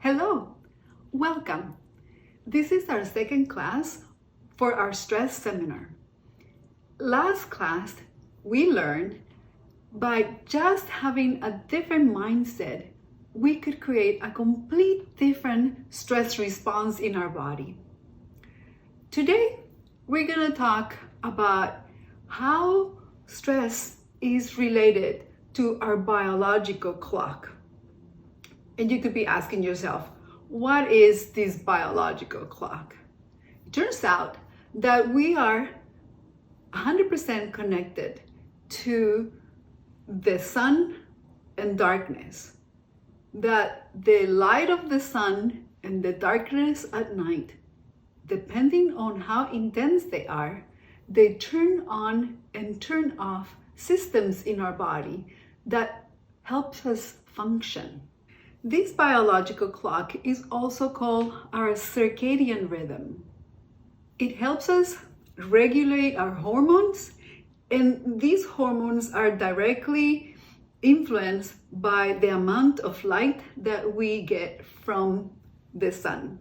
Hello, welcome. This is our second class for our stress seminar. Last class, we learned by just having a different mindset, we could create a complete different stress response in our body. Today, we're going to talk about how stress is related to our biological clock. And you could be asking yourself, what is this biological clock? It turns out that we are 100% connected to the sun and darkness. That the light of the sun and the darkness at night, depending on how intense they are, they turn on and turn off systems in our body that helps us function. This biological clock is also called our circadian rhythm. It helps us regulate our hormones, and these hormones are directly influenced by the amount of light that we get from the sun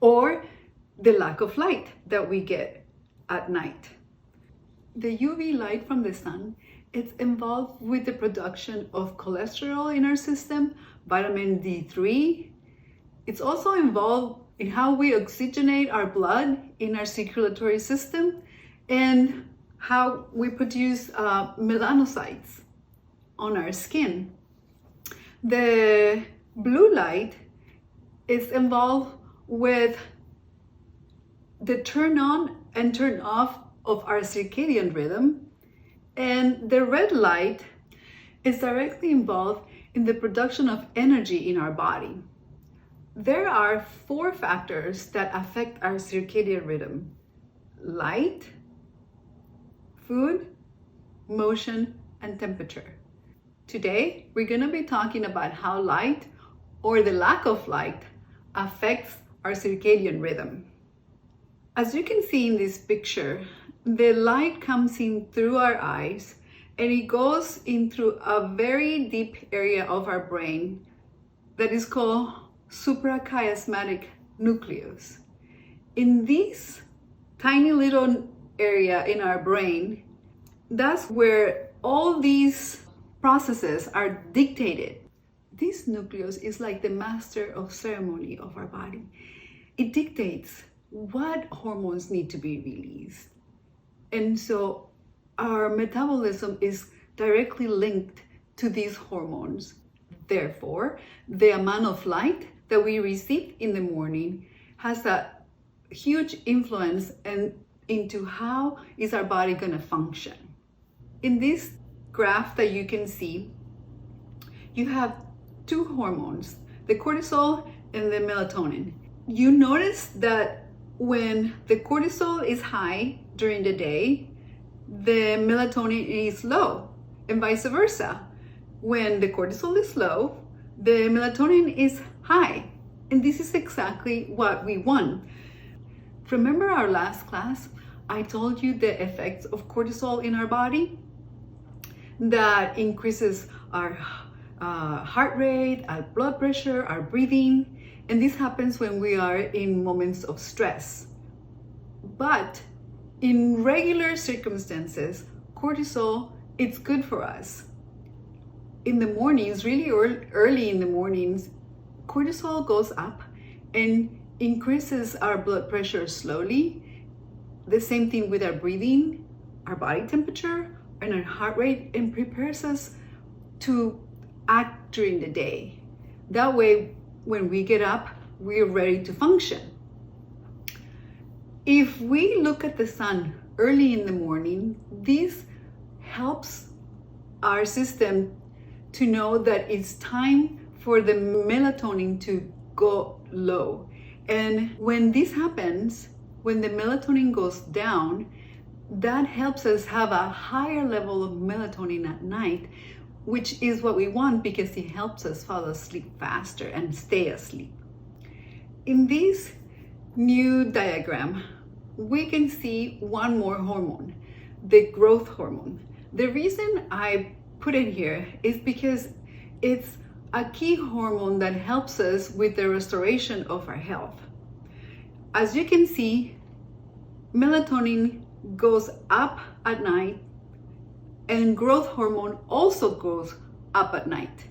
or the lack of light that we get at night. The UV light from the sun is involved with the production of cholesterol in our system, vitamin D3. It's also involved in how we oxygenate our blood in our circulatory system and how we produce melanocytes on our skin. The blue light is involved with the turn on and turn off of our circadian rhythm, and the red light is directly involved in the production of energy in our body. There are 4 factors that affect our circadian rhythm: light, food, motion, and temperature. Today, we're going to be talking about how light or the lack of light affects our circadian rhythm. As you can see in this picture, the light comes in through our eyes and it goes in through a very deep area of our brain that is called suprachiasmatic nucleus. In this tiny little area in our brain, that's where all these processes are dictated. This nucleus is like the master of ceremony of our body. It dictates what hormones need to be released. And so our metabolism is directly linked to these hormones. Therefore, the amount of light that we receive in the morning has a huge influence into how is our body going to function. In this graph that you can see, you have 2 hormones, the cortisol and the melatonin. You notice that when the cortisol is high during the day, the melatonin is low, and vice versa. When the cortisol is low, the melatonin is high. And this is exactly what we want. Remember our last class? I told you the effects of cortisol in our body that increases our heart rate, our blood pressure, our breathing. And this happens when we are in moments of stress. But in regular circumstances, cortisol, it's good for us. In the mornings, really early in the mornings, cortisol goes up and increases our blood pressure slowly. The same thing with our breathing, our body temperature, and our heart rate, and prepares us to act during the day. That way, when we get up, we're ready to function. If we look at the sun early in the morning, this helps our system to know that it's time for the melatonin to go low. And when this happens, when the melatonin goes down, that helps us have a higher level of melatonin at night, which is what we want because it helps us fall asleep faster and stay asleep. In this new diagram, we can see one more hormone, the growth hormone. The reason I put it here is because it's a key hormone that helps us with the restoration of our health. As you can see, melatonin goes up at night, and growth hormone also goes up at night.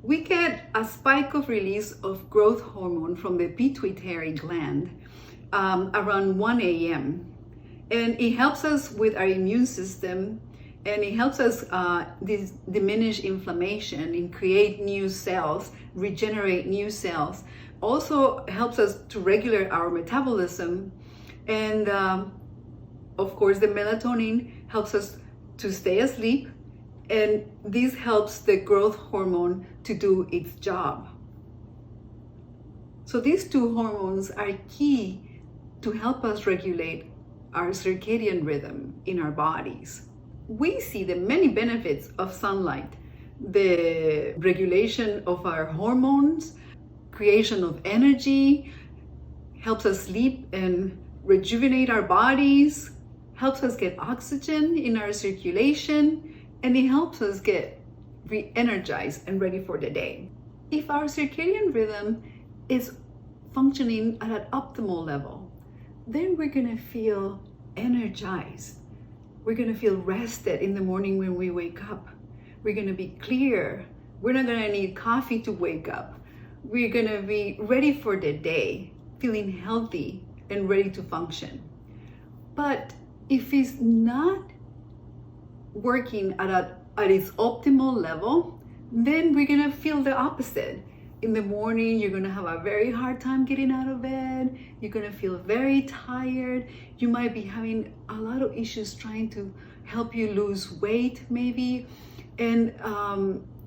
We get a spike of release of growth hormone from the pituitary gland around 1 a.m. And it helps us with our immune system, and it helps us diminish inflammation and create new cells, regenerate new cells. Also helps us to regulate our metabolism. And of course, the melatonin helps us to stay asleep, and this helps the growth hormone to do its job. So these two hormones are key to help us regulate our circadian rhythm in our bodies. We see the many benefits of sunlight: the regulation of our hormones, creation of energy, helps us sleep and rejuvenate our bodies, helps us get oxygen in our circulation, and it helps us get re-energized and ready for the day. If our circadian rhythm is functioning at an optimal level, then we're gonna feel energized. We're gonna feel rested in the morning when we wake up. We're gonna be clear. We're not gonna need coffee to wake up. We're gonna be ready for the day, feeling healthy and ready to function. But if it's not working at its optimal level, then we're gonna feel the opposite. In the morning, you're gonna have a very hard time getting out of bed. You're gonna feel very tired. You might be having a lot of issues trying to help you lose weight, maybe. And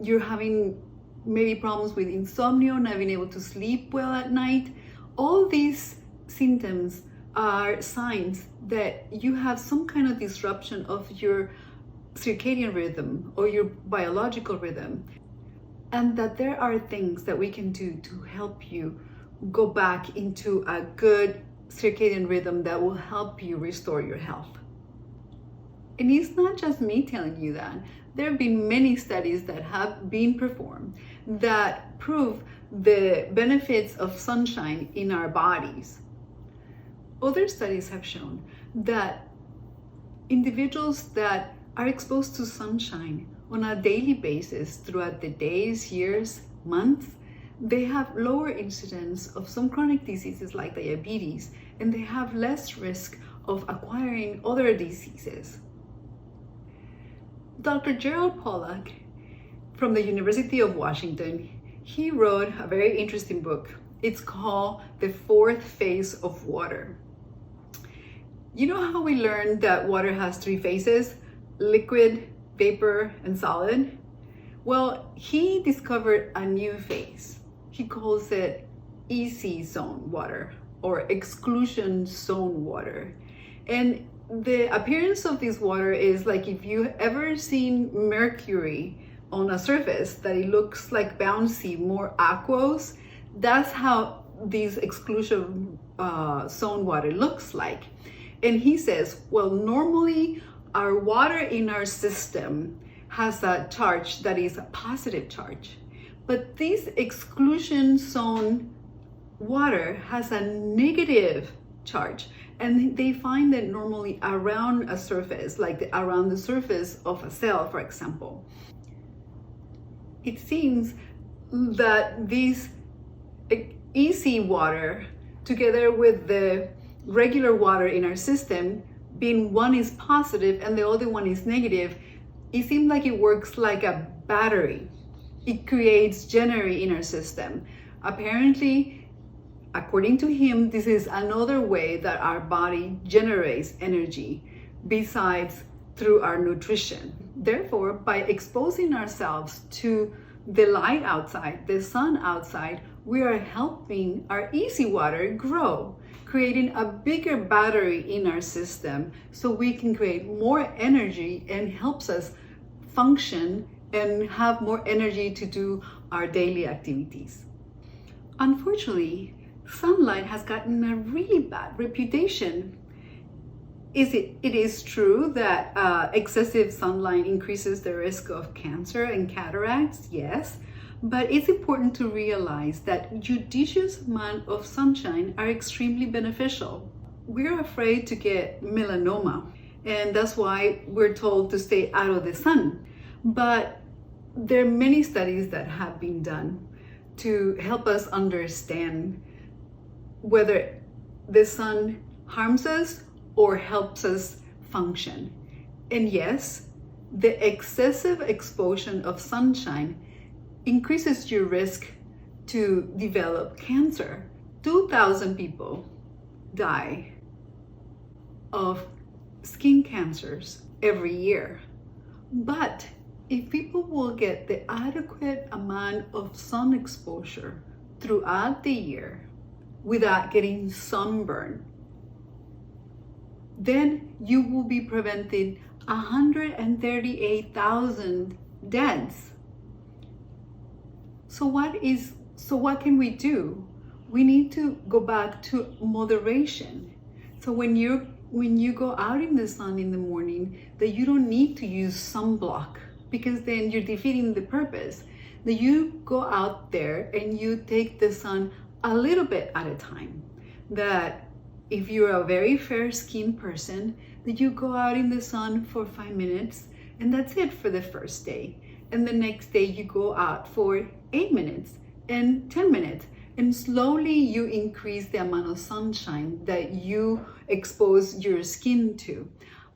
you're having maybe problems with insomnia, not being able to sleep well at night. All these symptoms are signs that you have some kind of disruption of your circadian rhythm or your biological rhythm, and that there are things that we can do to help you go back into a good circadian rhythm that will help you restore your health. And it's not just me telling you that. There have been many studies that have been performed that prove the benefits of sunshine in our bodies. Other studies have shown that individuals that are exposed to sunshine on a daily basis throughout the days, years, months, they have lower incidence of some chronic diseases like diabetes, and they have less risk of acquiring other diseases. Dr. Gerald Pollack from the University of Washington, he wrote a very interesting book. It's called The Fourth Phase of Water. You know how we learned that water has three phases: liquid, vapor, and solid? Well, he discovered a new phase. He calls it EC zone water, or exclusion zone water. And the appearance of this water is like if you ever seen mercury on a surface, that it looks like bouncy, more aqueous. That's how this exclusion zone water looks like. And he says, well, normally our water in our system has a charge that is a positive charge, but this exclusion zone water has a negative charge. And they find that normally around a surface, like around the surface of a cell, for example. It seems that this EC water, together with the regular water in our system, being one is positive and the other one is negative, it seems like it works like a battery. It creates generation in our system. Apparently, according to him, this is another way that our body generates energy besides through our nutrition. Therefore, by exposing ourselves to the light outside, the sun outside, we are helping our EC water grow, creating a bigger battery in our system so we can create more energy, and helps us function and have more energy to do our daily activities. Unfortunately, sunlight has gotten a really bad reputation. It is true that excessive sunlight increases the risk of cancer and cataracts, yes, But it's important to realize that judicious amount of sunshine are extremely beneficial. We're afraid to get melanoma, and that's why we're told to stay out of the sun. But there are many studies that have been done to help us understand whether the sun harms us or helps us function. And yes, the excessive exposure of sunshine increases your risk to develop cancer. 2,000 people die of skin cancers every year. But if people will get the adequate amount of sun exposure throughout the year without getting sunburn, then you will be preventing 138,000 deaths. So what can we do? We need to go back to moderation. So when you go out in the sun in the morning, that you don't need to use sunblock, because then you're defeating the purpose. That you go out there and you take the sun a little bit at a time. That if you're a very fair skinned person, that you go out in the sun for 5 minutes, and that's it for the first day. And the next day you go out for 8 minutes and 10 minutes. And slowly you increase the amount of sunshine that you expose your skin to.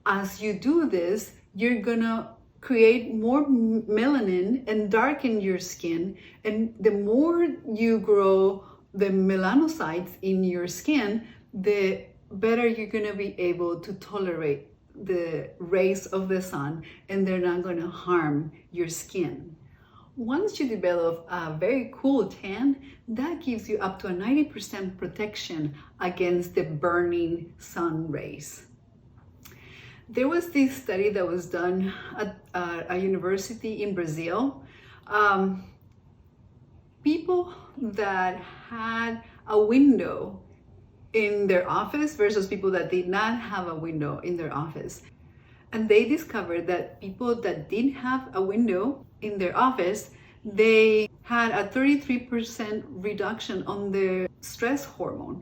As you do this, you're gonna create more melanin and darken your skin. And the more you grow the melanocytes in your skin, the better you're gonna be able to tolerate the rays of the sun, and they're not gonna harm your skin. Once you develop a very cool tan, that gives you up to a 90% protection against the burning sun rays. There was this study that was done at a university in Brazil. People that had a window in their office versus people that did not have a window in their office. And they discovered that people that didn't have a window in their office, they had a 33% reduction on their stress hormone.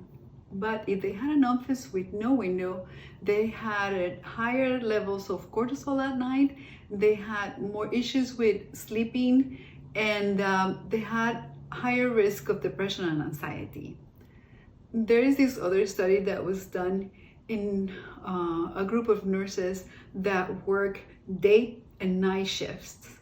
But if they had an office with no window, they had higher levels of cortisol at night, they had more issues with sleeping, and they had higher risk of depression and anxiety. There is this other study that was done in a group of nurses that work day and night shifts.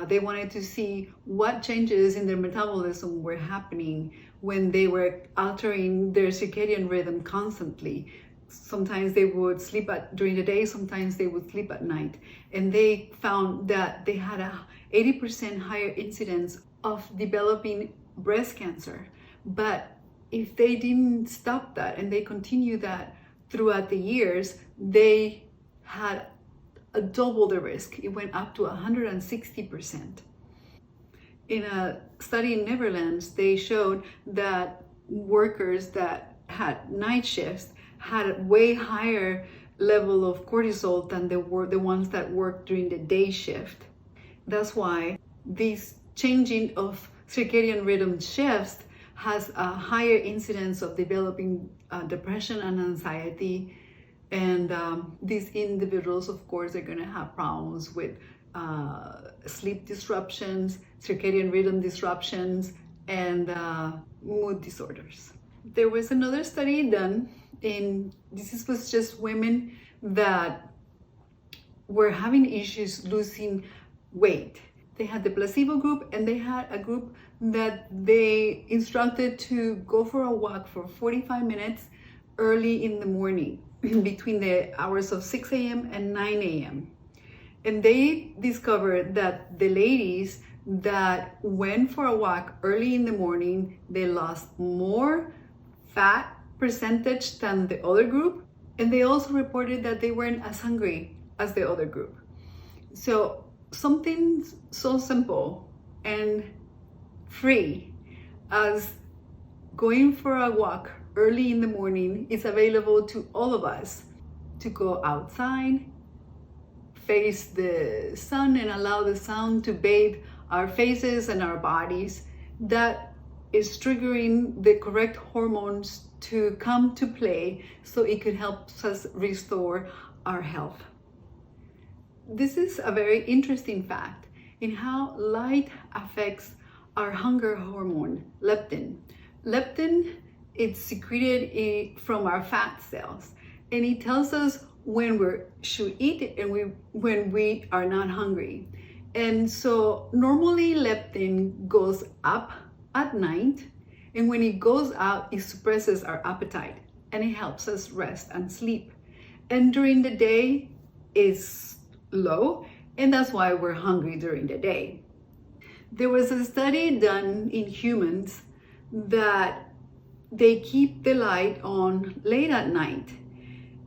They wanted to see what changes in their metabolism were happening when they were altering their circadian rhythm constantly. Sometimes they would sleep during the day, sometimes they would sleep at night. And they found that they had a 80% higher incidence of developing breast cancer. But if they didn't stop that and they continued that throughout the years, they had double the risk. It went up to 160%. In a study in Netherlands, they showed that workers that had night shifts had a way higher level of cortisol than the ones that worked during the day shift. That's why this changing of circadian rhythm shifts has a higher incidence of developing depression and anxiety. And these individuals, of course, are going to have problems with sleep disruptions, circadian rhythm disruptions, and mood disorders. There was another study done this was just women that were having issues losing weight. They had the placebo group, and they had a group that they instructed to go for a walk for 45 minutes early in the morning between the hours of 6 a.m. and 9 a.m. And they discovered that the ladies that went for a walk early in the morning, they lost more fat percentage than the other group. And they also reported that they weren't as hungry as the other group. So something so simple and free as going for a walk early in the morning is available to all of us, to go outside, face the sun, and allow the sun to bathe our faces and our bodies that is triggering the correct hormones to come to play so it could help us restore our health. This is a very interesting fact in how light affects our hunger hormone, leptin. Leptin is secreted from our fat cells, and it tells us when we should eat and when we are not hungry. And so normally leptin goes up at night, and when it goes out, it suppresses our appetite and it helps us rest and sleep. And during the day is low, and that's why we're hungry during the day. There was a study done in humans that they keep the light on late at night.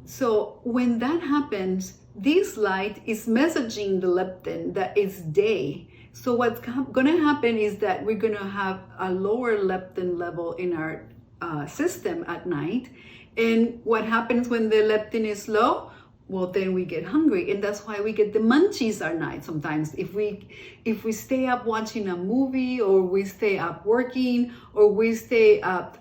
So when that happens, this light is messaging the leptin that it's day. So what's going to happen is that we're going to have a lower leptin level in our system at night. And what happens when the leptin is low? Well, then we get hungry, and that's why we get the munchies at night sometimes. If we stay up watching a movie, or we stay up working, or we stay up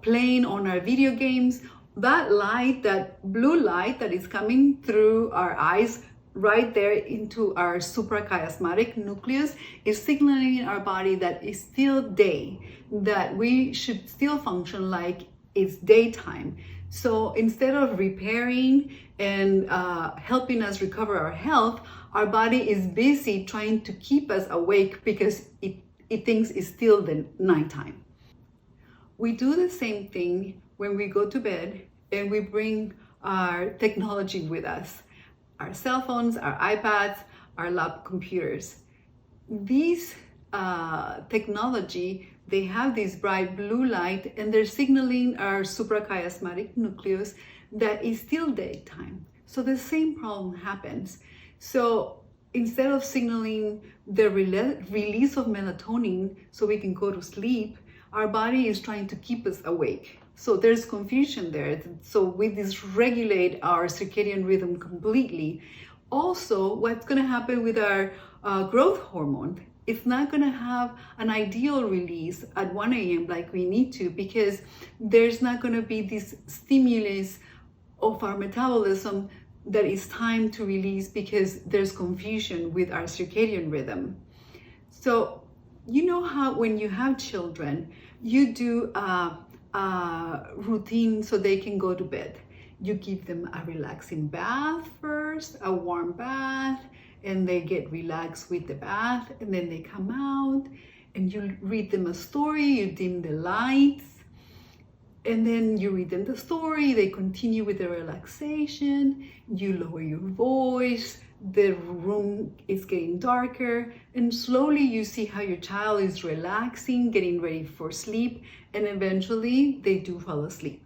playing on our video games, that light, that blue light that is coming through our eyes right there into our suprachiasmatic nucleus is signaling our body that it's still day, that we should still function like it's daytime. So instead of repairing and helping us recover our health, our body is busy trying to keep us awake because it thinks it's still the nighttime. We do the same thing when we go to bed and we bring our technology with us, our cell phones, our iPads, our lap computers. These technology, they have this bright blue light, and they're signaling our suprachiasmatic nucleus that is still daytime. So the same problem happens. So instead of signaling the release of melatonin so we can go to sleep, our body is trying to keep us awake. So there's confusion there. So we dysregulate our circadian rhythm completely. Also, what's going to happen with our growth hormone? It's not going to have an ideal release at 1 a.m. like we need to, because there's not going to be this stimulus of our metabolism that is time to release because there's confusion with our circadian rhythm. So you know how when you have children, you do a routine so they can go to bed. You give them a relaxing bath first, a warm bath, and they get relaxed with the bath, and then they come out and you read them a story, you dim the lights, and then you read them the story, they continue with the relaxation, you lower your voice, the room is getting darker, and slowly you see how your child is relaxing, getting ready for sleep, and eventually they do fall asleep.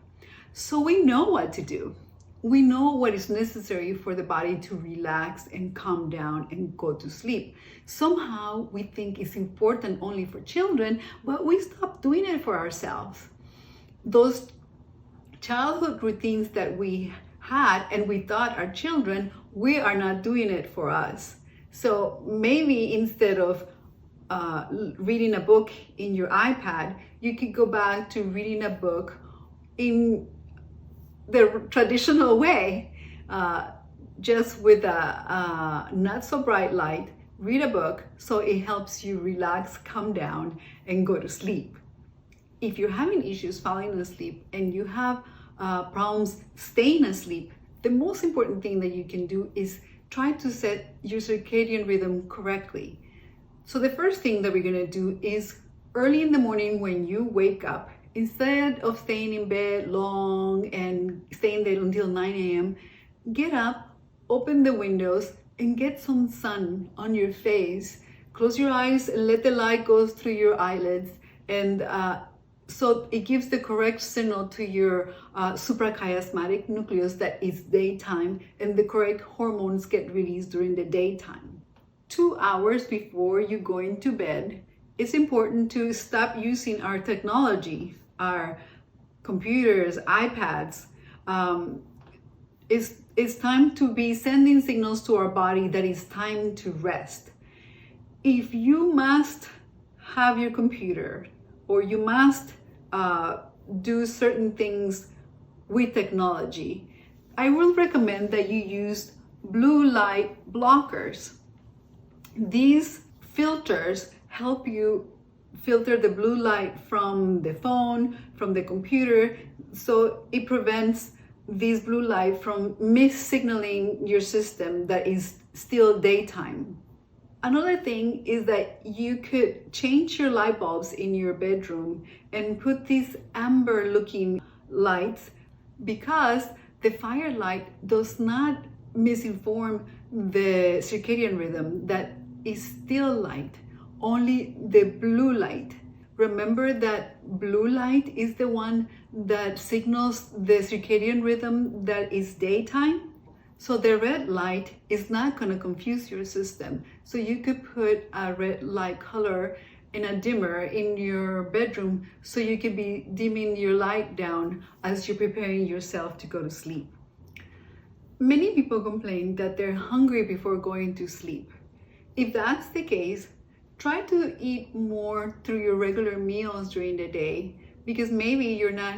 So we know what to do. We know what is necessary for the body to relax and calm down and go to sleep. Somehow we think it's important only for children, but we stop doing it for ourselves. Those childhood routines that we had and we thought are children, we are not doing it for us. So maybe instead of reading a book in your iPad, you could go back to reading a book in the traditional way, just with a not so bright light. Read a book so it helps you relax, calm down, and go to sleep. If you're having issues falling asleep and you have problems staying asleep, the most important thing that you can do is try to set your circadian rhythm correctly. So the first thing that we're gonna do is early in the morning when you wake up, instead of staying in bed long and staying there until 9 a.m., get up, open the windows, and get some sun on your face. Close your eyes and let the light go through your eyelids, and so it gives the correct signal to your suprachiasmatic nucleus that it's daytime, and the correct hormones get released during the daytime. 2 hours before you go into bed, it's important to stop using our technology, our computers, iPads. It's time to be sending signals to our body that it's time to rest. if you must have your computer or you must do certain things with technology, I will recommend that you use blue light blockers. These filters help you filter the blue light from the phone, from the computer, so it prevents this blue light from mis-signaling your system that is still daytime. Another thing is that you could change your light bulbs in your bedroom and put these amber looking lights, because the firelight does not misinform the circadian rhythm that is still light, only the blue light. Remember that blue light is the one that signals the circadian rhythm that is daytime. So the red light is not going to confuse your system. So you could put a red light color in a dimmer in your bedroom, so you could be dimming your light down as you're preparing yourself to go to sleep. Many people complain that they're hungry before going to sleep. If that's the case, try to eat more through your regular meals during the day, because maybe you're not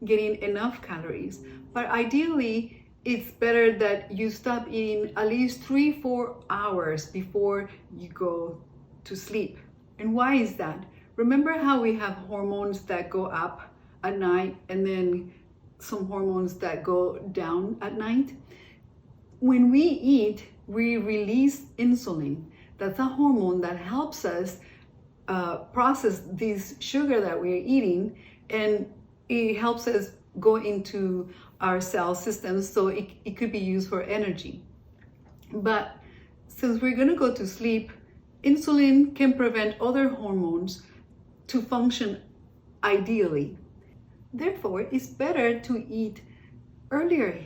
getting enough calories. But ideally, it's better that you stop eating at least 3-4 hours before you go to sleep. And why is that? Remember how we have hormones that go up at night and then some hormones that go down at night? When we eat, we release insulin. That's a hormone that helps us process this sugar that we're eating, and it helps us go into our cell systems, so it could be used for energy. But since we're going to go to sleep, insulin can prevent other hormones to function ideally. Therefore, it's better to eat earlier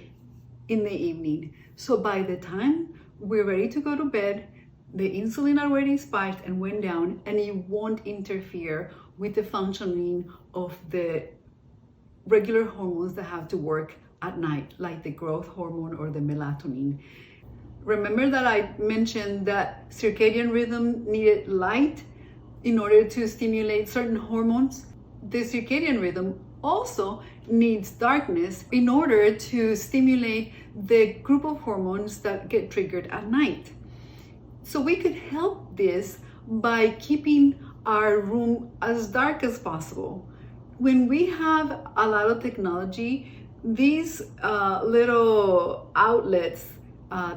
in the evening. So by the time we're ready to go to bed, the insulin already spiked and went down, and it won't interfere with the functioning of the regular hormones that have to work at night, like the growth hormone or the melatonin. Remember that I mentioned that circadian rhythm needed light in order to stimulate certain hormones? The circadian rhythm also needs darkness in order to stimulate the group of hormones that get triggered at night. So we could help this by keeping our room as dark as possible. When we have a lot of technology, these little outlets,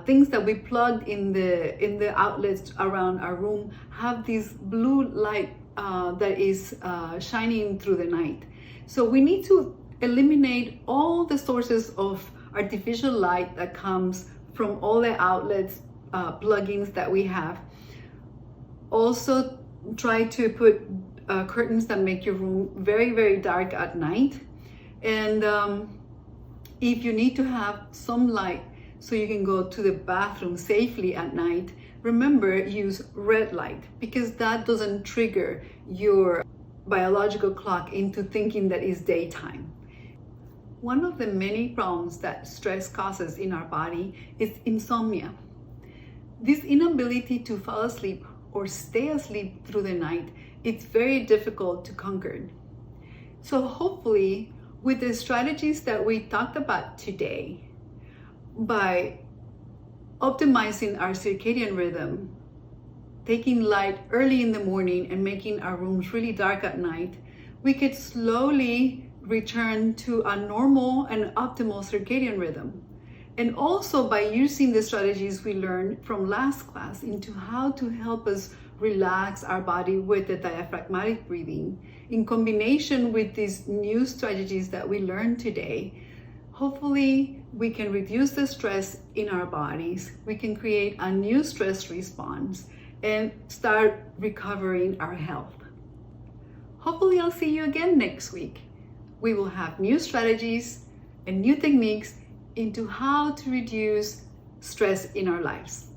things that we plugged in the outlets around our room, have this blue light that is shining through the night. So we need to eliminate all the sources of artificial light that comes from all the outlets, plugins that we have. Also, try to put curtains that make your room very, very dark at night. And if you need to have some light so you can go to the bathroom safely at night, remember, use red light, because that doesn't trigger your biological clock into thinking that it's daytime. One of the many problems that stress causes in our body is insomnia. This inability to fall asleep or stay asleep through the night, it's very difficult to conquer. So hopefully, with the strategies that we talked about today, by optimizing our circadian rhythm, taking light early in the morning and making our rooms really dark at night, we could slowly return to a normal and optimal circadian rhythm. And also by using the strategies we learned from last class into how to help us relax our body with the diaphragmatic breathing, in combination with these new strategies that we learned today, hopefully we can reduce the stress in our bodies, we can create a new stress response, and start recovering our health. Hopefully I'll see you again next week. We will have new strategies and new techniques into how to reduce stress in our lives.